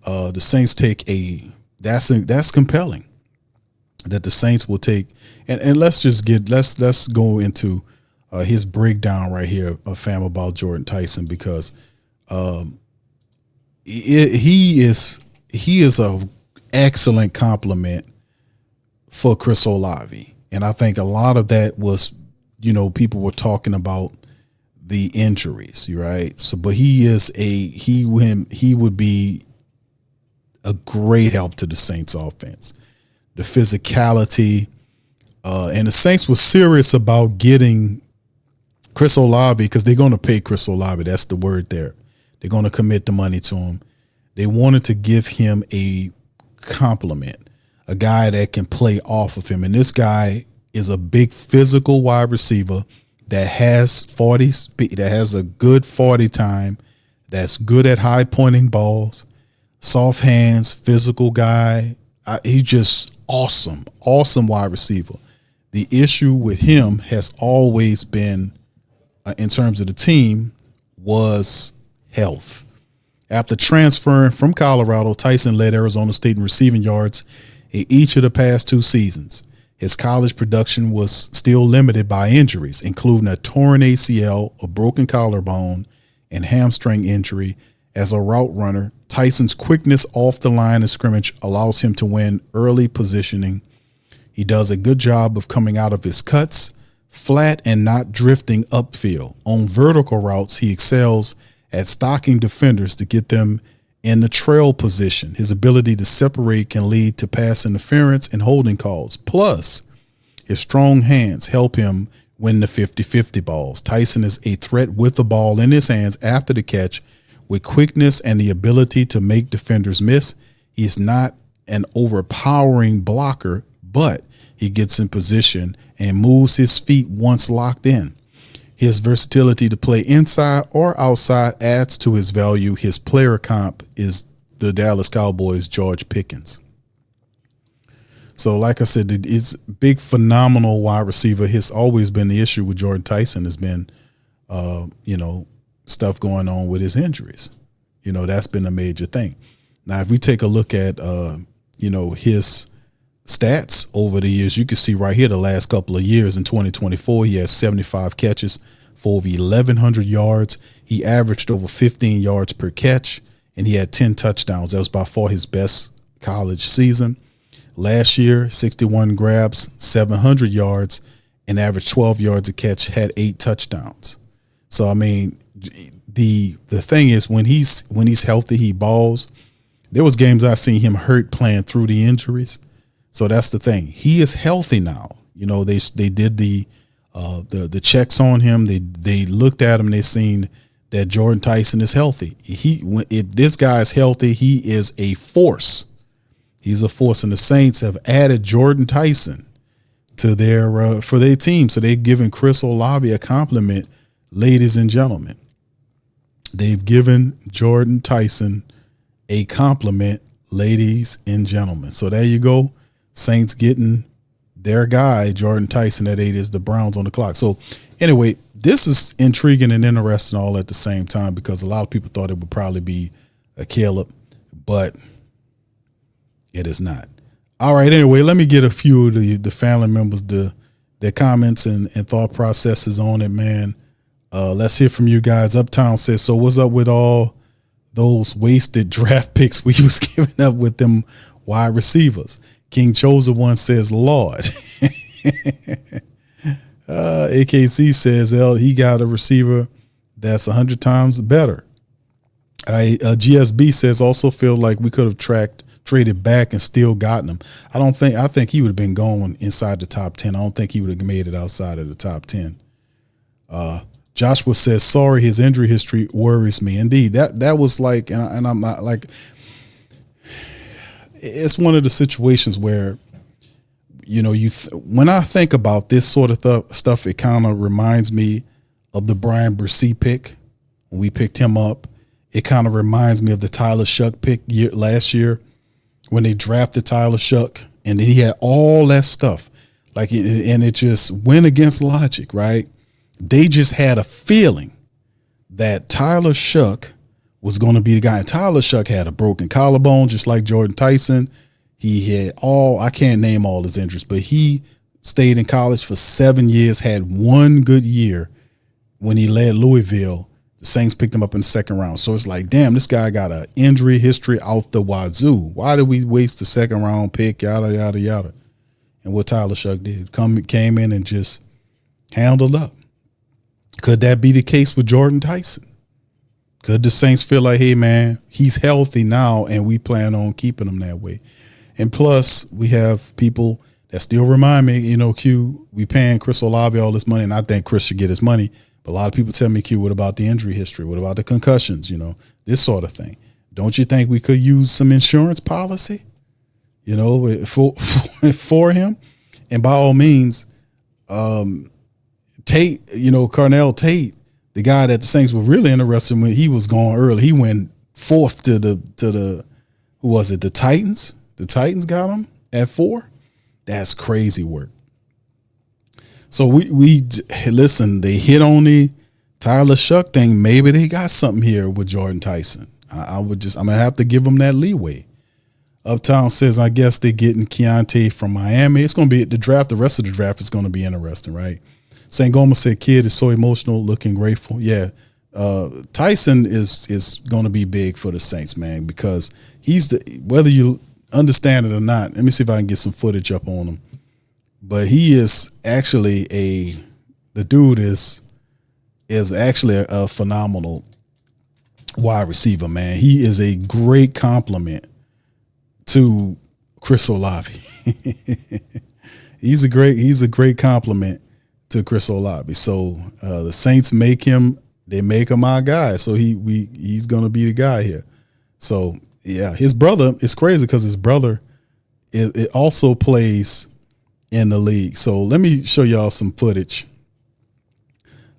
the Saints take that's compelling that the Saints will take. And let's go into his breakdown right here of fam about Jordyn Tyson, because he is a excellent compliment for Chris Olave. And I think a lot of that was, people were talking about the injuries, right? So, but he would be a great help to the Saints offense. The physicality, and the Saints were serious about getting Chris Olave, because they're going to pay Chris Olave. That's the word there. They're going to commit the money to him. They wanted to give him a compliment, a guy that can play off of him. And this guy is a big physical wide receiver that has a good 40 time, that's good at high pointing balls, soft hands, physical guy. He's just awesome wide receiver. The issue with him has always been, in terms of the team, was health. After transferring from Colorado, Tyson led Arizona State in receiving yards in each of the past 2 seasons. His college production was still limited by injuries, including a torn ACL, a broken collarbone, and hamstring injury. As a route runner, Tyson's quickness off the line of scrimmage allows him to win early positioning. He does a good job of coming out of his cuts flat and not drifting upfield. On vertical routes, he excels at stalking defenders to get them in the trail position. His ability to separate can lead to pass interference and holding calls. Plus, his strong hands help him win the 50-50 balls. Tyson is a threat with the ball in his hands after the catch, with quickness and the ability to make defenders miss. He's not an overpowering blocker, but he gets in position and moves his feet once locked in. His versatility to play inside or outside adds to his value. His player comp is the Dallas Cowboys' George Pickens. So, like I said, it's big, phenomenal wide receiver. Has always been the issue with Jordyn Tyson has been, stuff going on with his injuries. That's been a major thing. Now, if we take a look at, his stats over the years, you can see right here the last couple of years. In 2024, he had 75 catches for over 1,100 yards. He averaged over 15 yards per catch, and he had 10 touchdowns. That was by far his best college season. Last year, 61 grabs, 700 yards, and averaged 12 yards a catch, had 8 touchdowns. So, I mean, the thing is, when he's healthy, he balls. There was games I seen him hurt playing through the injuries. So that's the thing. He is healthy now. They did the checks on him. They looked at him and they seen that Jordyn Tyson is healthy. If this guy's healthy, he is a force. He's a force, and the Saints have added Jordyn Tyson to for their team. So they've given Chris Olave a compliment, ladies and gentlemen. They've given Jordyn Tyson a compliment, ladies and gentlemen. So there you go. Saints getting their guy, Jordyn Tyson, at 8 is the Browns on the clock. So anyway, this is intriguing and interesting all at the same time, because a lot of people thought it would probably be a Caleb, but it is not. All right, anyway, let me get a few of the family members, their comments and thought processes on it, man. Let's hear from you guys. Uptown says, so what's up with all those wasted draft picks we was giving up with them wide receivers? King Chosen One says, Lord. AKC says, he got a receiver that's 100 times better. GSB says, also feel like we could have traded back and still gotten him. I think he would have been going inside the top 10. I don't think he would have made it outside of the top 10. Joshua says, sorry, his injury history worries me. Indeed, that was like, and I'm not like, it's one of the situations where, when I think about this sort of stuff, it kind of reminds me of the Brian Bresee pick. When we picked him up, it kind of reminds me of the Tyler Shuck pick last year when they drafted Tyler Shuck, and then he had all that stuff. And it just went against logic, right? They just had a feeling that Tyler Shuck was going to be the guy. And Tyler Shuck had a broken collarbone, just like Jordyn Tyson. He had I can't name all his injuries, but he stayed in college for 7 years, had one good year when he led Louisville. The Saints picked him up in the second round. So it's like, damn, this guy got an injury history out the wazoo. Why did we waste the second round pick, yada, yada, yada? And what Tyler Shuck did, came in and just handled up. Could that be the case with Jordyn Tyson? Could the Saints feel like, hey, man, he's healthy now and we plan on keeping him that way? And plus, we have people that still remind me, Q, we paying Chris Olave all this money, and I think Chris should get his money. But a lot of people tell me, Q, what about the injury history? What about the concussions? This sort of thing. Don't you think we could use some insurance policy, for him? And by all means, Tate, Carnell Tate, the guy that the Saints were really interested in when he was gone early. He went fourth to the who was it? The Titans. The Titans got him at 4. That's crazy work. So we listen. They hit on the Tyler Shuck thing. Maybe they got something here with Jordyn Tyson. I'm gonna have to give them that leeway. Uptown says, I guess they're getting Keontae from Miami. It's gonna be the draft. The rest of the draft is gonna be interesting, right? St. Goma said, kid is so emotional, looking grateful. Yeah. Tyson is going to be big for the Saints, man, because whether you understand it or not, let me see if I can get some footage up on him. But he is actually the dude is actually a phenomenal wide receiver, man. He is a great compliment to Chris Olave. He's a great compliment to Chris Olave. So the Saints make him our guy. So he's gonna be the guy here. So yeah, his brother, it's crazy because his brother it also plays in the league. So let me show y'all some footage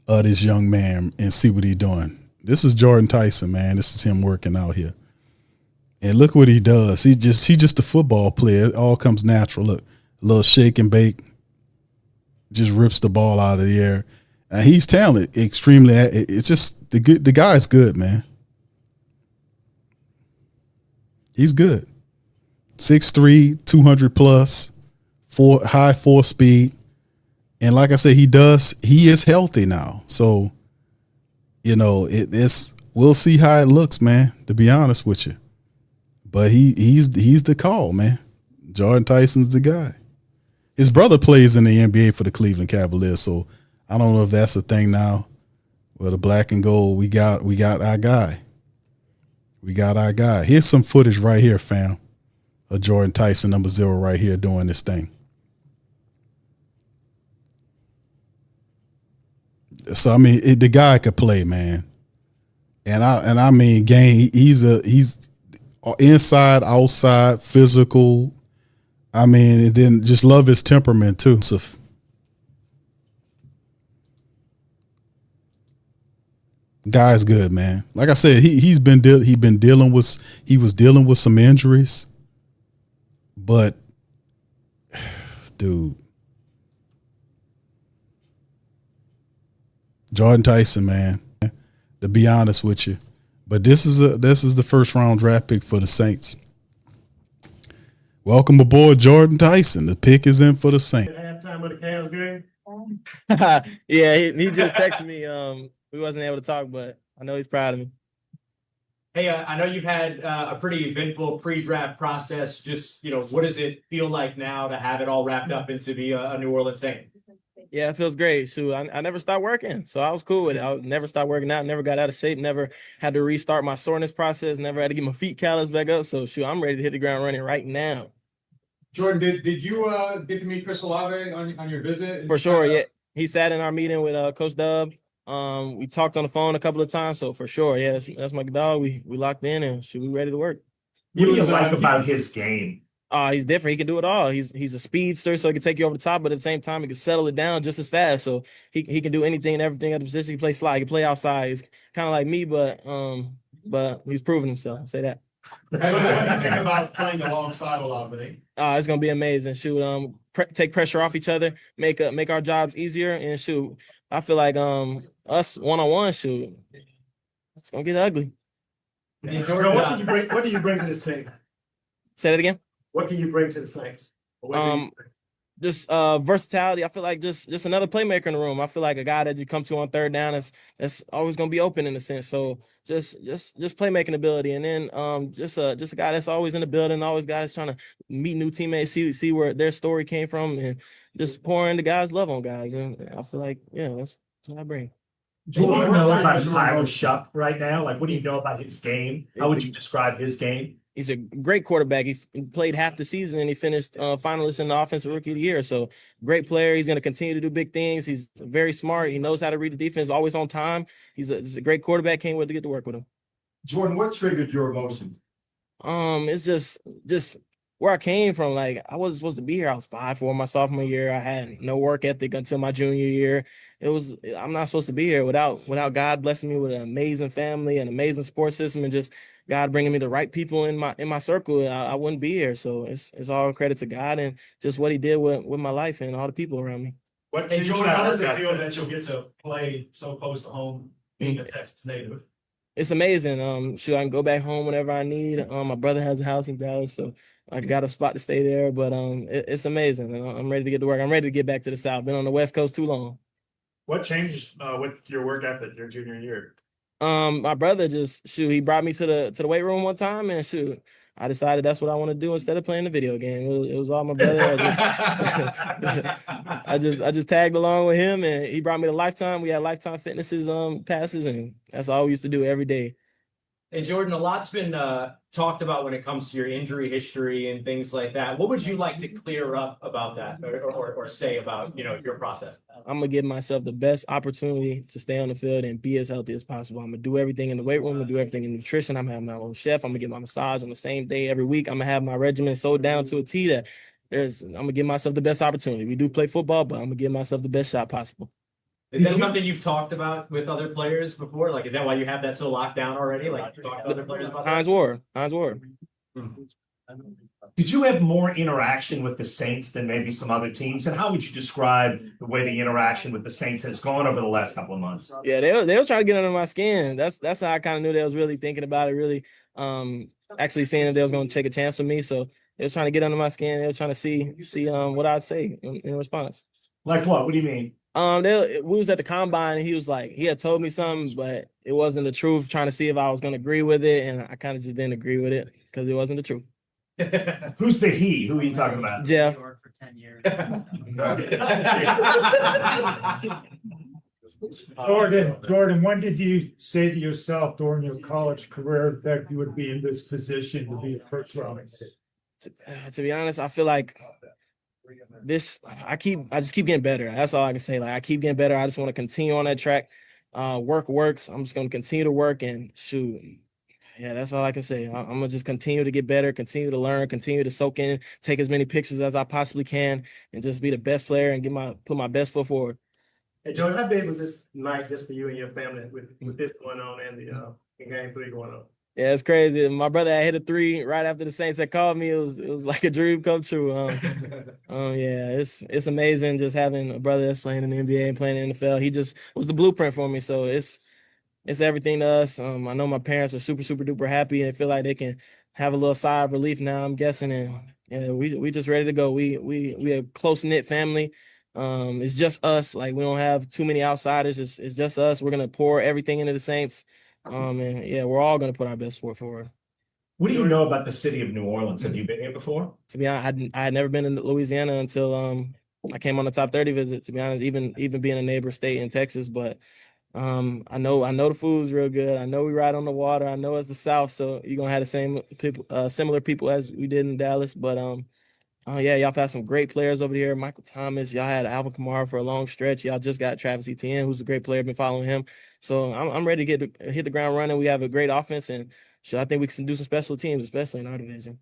of this young man and see what he's doing. This is Jordyn Tyson, man. This is him working out here. And look what he does. He's just a football player. It all comes natural. Look, a little shake and bake. Just rips the ball out of the air. And he's talented, extremely. It's just the guy's good, man. He's good. 6'3", 200 plus, high 4 speed. And like I said, he is healthy now. So, we'll see how it looks, man, to be honest with you. But he's the call, man. Jordyn Tyson's the guy. His brother plays in the NBA for the Cleveland Cavaliers, so I don't know if that's a thing now. Well, the black and gold, we got our guy. We got our guy. Here's some footage right here, fam, of Jordyn Tyson, number 0, right here doing this thing. So I mean, the guy could play, man, and I mean, gang. He's inside, outside, physical. I mean, and then just love his temperament too. So, guy's good, man. Like I said, he was dealing with some injuries, but dude, Jordyn Tyson, man. To be honest with you, but this is the first round draft pick for the Saints. Welcome aboard, Jordyn Tyson. The pick is in for the Saints. Halftime of the Cavs game. Yeah, he just texted me. We wasn't able to talk, but I know he's proud of me. Hey, I know you've had a pretty eventful pre-draft process. Just, what does it feel like now to have it all wrapped up and to be a New Orleans Saint? Yeah, it feels great. Shoot, I never stopped working, so I was cool with it. I never stopped working out, never got out of shape, never had to restart my soreness process, never had to get my feet calloused back up. So, shoot, I'm ready to hit the ground running right now. Jordyn, did you get to meet Chris Olave on your visit? For sure, yeah. He sat in our meeting with Coach Dub. We talked on the phone a couple of times, so for sure, yeah, that's my dog. We locked in and shoot, we ready to work. What do you like about his game? He's different. He can do it all. He's a speedster, so he can take you over the top, but at the same time, he can settle it down just as fast. So he can do anything and everything at the position. He can play slide. He can play outside. He's kind of like me, but he's proven himself. I'll say that. What do you think about playing alongside Olave? It's gonna be amazing. Shoot, take pressure off each other, make our jobs easier, and shoot. I feel like us one-on-one, shoot, it's gonna get ugly. And Jordan, Jordan, what do you bring to this team? Say that again. What can you bring to the Saints? What do you bring? Just versatility. I feel like just another playmaker in the room. I feel like a guy that you come to on third down that's always gonna be open in a sense. So just playmaking ability, and then just a guy that's always in the building, always guys trying to meet new teammates, see where their story came from, and just pouring the guys' love on guys. And I feel like that's what I bring. What do you know about Tyler Shuck right now? Like, what do you know about his game? How would you describe his game? He's a great quarterback. He played half the season and he finished finalist in the Offensive Rookie of the Year. So great player. He's going to continue to do big things. He's very smart. He knows how to read the defense, always on time. He's a great quarterback. Can't wait to get to work with him. Jordan, what triggered your emotions? It's just where I came from. Like, I wasn't supposed to be here. I was 5'4" my sophomore year. I had no work ethic until my junior year. I'm not supposed to be here without God blessing me with an amazing family, an amazing support system, and just God bringing me the right people in my circle. I wouldn't be here. So it's all credit to God and just what He did with my life and all the people around me. Hey, Jordan, how does it feel that you'll get to play so close to home, being a Texas native? It's amazing. I can go back home whenever I need. My brother has a house in Dallas, so I got a spot to stay there. But it's amazing. I'm ready to get to work. I'm ready to get back to the South. Been on the West Coast too long. What changed with your work ethic your junior year? My brother he brought me to the weight room one time, and I decided that's what I want to do instead of playing the video game. It was all my brother. I just tagged along with him, and he brought me to Lifetime. We had Lifetime Fitnesses passes, and that's all we used to do every day. And Jordan, a lot's been talked about when it comes to your injury history and things like that. What would you like to clear up about that, or say about your process? I'm gonna give myself the best opportunity to stay on the field and be as healthy as possible. I'm gonna do everything in the weight room. I'm gonna do everything in nutrition. I'm gonna have my own chef. I'm gonna get my massage on the same day every week. I'm gonna have my regimen so down to a T that I'm gonna give myself the best opportunity. We do play football, but I'm gonna give myself the best shot possible. Is that something you've talked about with other players before? Like, is that why you have that so locked down already? Like, you talked to other players about that? Hines Ward. Did you have more interaction with the Saints than maybe some other teams? And how would you describe the way the interaction with the Saints has gone over the last couple of months? Yeah, they was trying to get under my skin. That's how I kind of knew they was really thinking about it, really actually seeing if they was going to take a chance with me. So they was trying to get under my skin. They was trying to see what I'd say in response. Like what? What do you mean? We was at the combine, and he had told me something, but it wasn't the truth, trying to see if I was going to agree with it. And I kind of just didn't agree with it because it wasn't the truth. Who's the he? Who are you talking about? Jeff. For 10 years. Jordan, when did you say to yourself during your college career that you would be in this position to be a first round pick? To be honest, I feel like I just keep getting better. That's all I can say. Like, I keep getting better. I just want to continue on that track. Work works. I'm just going to continue to work and shoot. Yeah, that's all I can say. I'm going to just continue to get better, continue to learn, continue to soak in, take as many pictures as I possibly can, and just be the best player and put my best foot forward. Hey, Jordan, how big was this night just for you and your family with this going on and the game 3 going on? Yeah, it's crazy. My brother had hit a 3 right after the Saints had called me. It was like a dream come true. Yeah, it's amazing just having a brother that's playing in the NBA and playing in the NFL. He just was the blueprint for me. So it's everything to us. I know my parents are super, super duper happy and feel like they can have a little sigh of relief now, I'm guessing. And yeah, we just ready to go. We a close knit family. It's just us. Like, we don't have too many outsiders. It's just us. We're gonna pour everything into the Saints. And yeah, we're all gonna put our best foot forward. What do you know about the city of New Orleans? Have you been here before? To be honest, I had never been in Louisiana until I came on the top 30 visit. To be honest, even being a neighbor state in Texas, but I know the food's real good. I know we ride on the water. I know it's the South, so you're gonna have the same people, similar people as we did in Dallas. But yeah, y'all had some great players over here. Michael Thomas, y'all had Alvin Kamara for a long stretch. Y'all just got Travis Etienne, who's a great player. Been following him, so I'm ready to hit the ground running. We have a great offense, and I think we can do some special teams, especially in our division.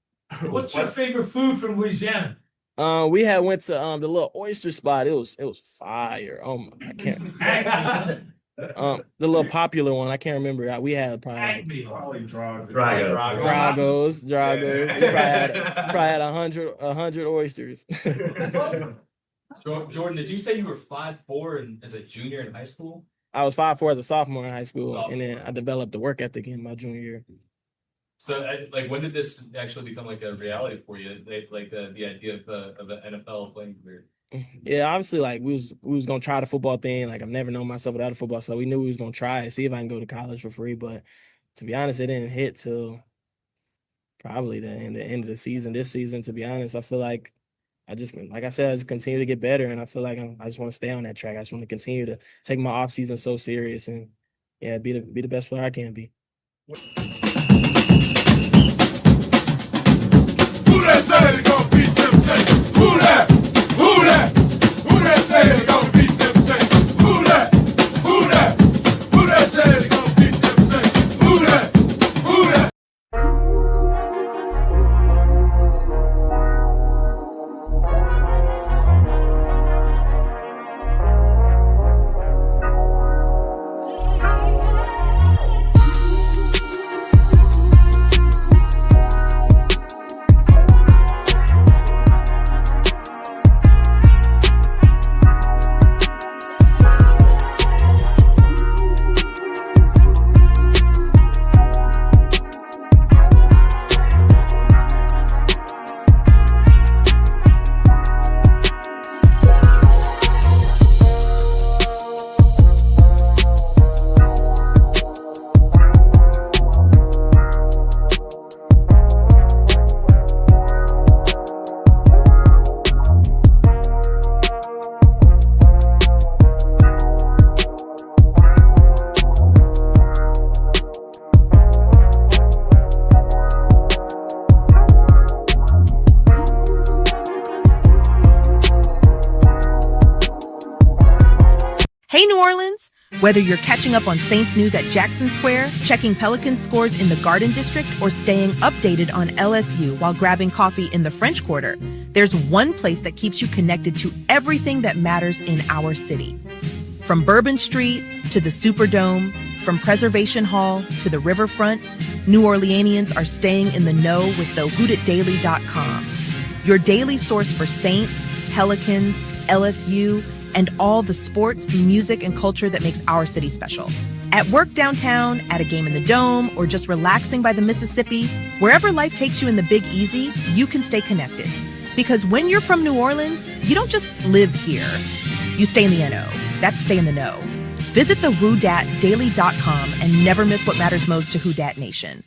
What's your favorite food from Louisiana? We had went to the little oyster spot. It was fire. I can't. The little popular one, I can't remember. We had probably Dragos. We probably had 100 oysters. Jordan, did you say you were 5'4" as a junior in high school? I was 5'4" as a sophomore in high school, and then I developed the work ethic in my junior year. So, when did this actually become like a reality for you? The idea of an NFL playing career. Yeah, obviously, like we was gonna try the football thing. Like I've never known myself without a football, so we knew we was gonna try it, see if I can go to college for free. But to be honest, it didn't hit till probably the end of the season. This season, to be honest, I feel like I just, like I said, I just continue to get better, and I feel like I just want to stay on that track. I just want to continue to take my off season so serious, and yeah, be the best player I can be. Who that say they gonna beat them Saints? Who that? Who that? Who that say they gonna beat them Saints? Who that? Who that? Who that say they gonna beat them Saints? Who that? Who that? Hey, New Orleans! Whether you're catching up on Saints news at Jackson Square, checking Pelicans scores in the Garden District, or staying updated on LSU while grabbing coffee in the French Quarter, there's one place that keeps you connected to everything that matters in our city. From Bourbon Street to the Superdome, from Preservation Hall to the Riverfront, New Orleanians are staying in the know with the WhoDatDaily.com. Your daily source for Saints, Pelicans, LSU, and all the sports, music, and culture that makes our city special. At work downtown, at a game in the Dome, or just relaxing by the Mississippi, wherever life takes you in the Big Easy, you can stay connected. Because when you're from New Orleans, you don't just live here. You stay in the NO. That's stay in the know. Visit the WhoDatDaily.com and never miss what matters most to Who Dat Nation.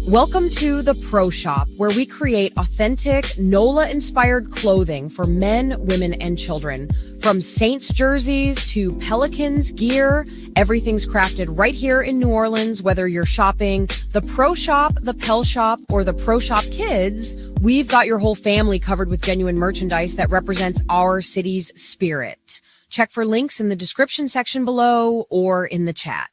Welcome to The Pro Shop, where we create authentic NOLA-inspired clothing for men, women, and children. From Saints jerseys to Pelicans gear, everything's crafted right here in New Orleans. Whether you're shopping The Pro Shop, The Pel Shop, or The Pro Shop Kids, we've got your whole family covered with genuine merchandise that represents our city's spirit. Check for links in the description section below or in the chat.